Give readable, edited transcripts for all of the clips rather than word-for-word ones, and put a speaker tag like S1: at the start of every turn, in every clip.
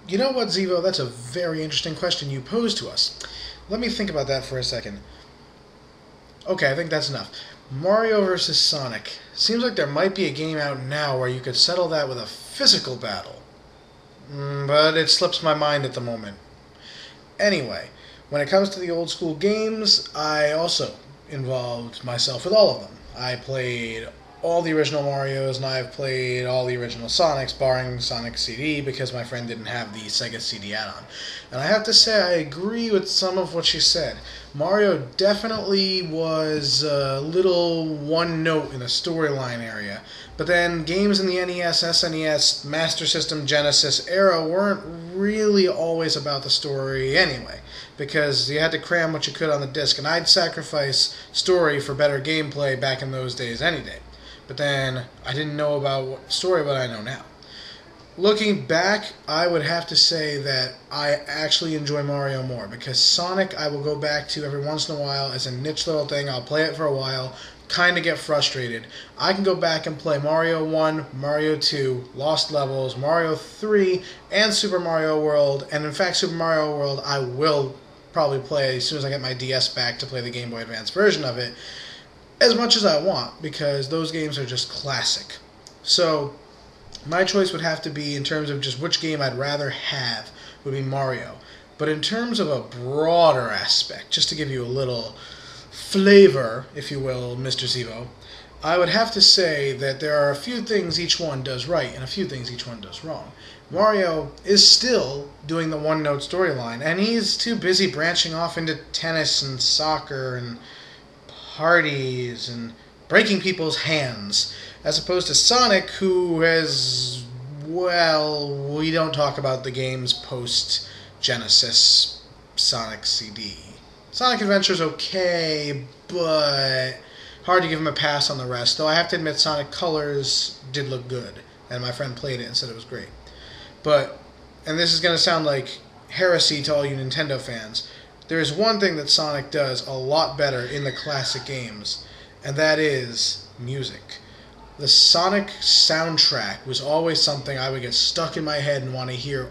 S1: You know what, Zeavo? That's a very interesting question you posed to us. Let me think about that for a second. Okay, I think that's enough. Mario vs. Sonic. Seems like there might be a game out now where you could settle that with a physical battle. But it slips my mind at the moment. Anyway, when it comes to the old school games, I also involved myself with all of them. I played all the original Marios, and I've played all the original Sonics, barring Sonic CD, because my friend didn't have the Sega CD add-on. And I have to say, I agree with some of what she said. Mario definitely was a little one note in the storyline area, but then games in the NES, SNES, Master System, Genesis era weren't really always about the story anyway, because you had to cram what you could on the disc, and I'd sacrifice story for better gameplay back in those days any day. But then I didn't know about story, but I know now. Looking back, I would have to say that I actually enjoy Mario more, because Sonic I will go back to every once in a while as a niche little thing. I'll play it for a while, kind of get frustrated. I can go back and play Mario 1, Mario 2, Lost Levels, Mario 3, and Super Mario World. And in fact, Super Mario World I will probably play as soon as I get my DS back to play the Game Boy Advance version of it, as much as I want, because those games are just classic. So my choice would have to be, in terms of just which game I'd rather have, would be Mario. But in terms of a broader aspect, just to give you a little flavor, if you will, Mr. Zeavo, I would have to say that there are a few things each one does right and a few things each one does wrong. Mario is still doing the one-note storyline, and he's too busy branching off into tennis and soccer and parties and breaking people's hands, as opposed to Sonic, who has, well, we don't talk about the games post-Genesis Sonic CD. Sonic Adventure's okay, but hard to give him a pass on the rest, though I have to admit Sonic Colors did look good, and my friend played it and said it was great. But, and this is going to sound like heresy to all you Nintendo fans, there is one thing that Sonic does a lot better in the classic games, and that is music. The Sonic soundtrack was always something I would get stuck in my head and want to hear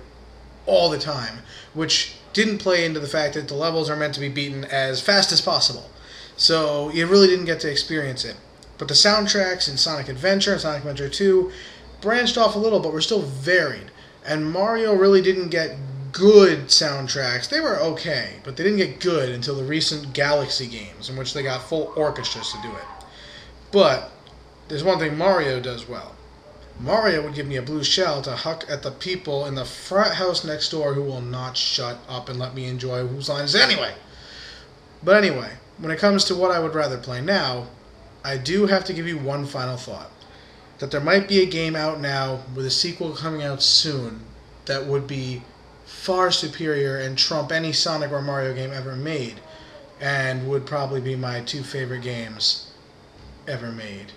S1: all the time, which didn't play into the fact that the levels are meant to be beaten as fast as possible. So you really didn't get to experience it. But the soundtracks in Sonic Adventure and Sonic Adventure 2 branched off a little, but were still varied. And Mario really didn't get good soundtracks. They were okay, but they didn't get good until the recent Galaxy games, in which they got full orchestras to do it. But there's one thing Mario does well. Mario would give me a blue shell to huck at the people in the front house next door who will not shut up and let me enjoy whose line is anyway. But anyway, when it comes to what I would rather play now, I do have to give you one final thought. That there might be a game out now with a sequel coming out soon that would be far superior and trump any Sonic or Mario game ever made, and would probably be my two favorite games ever made.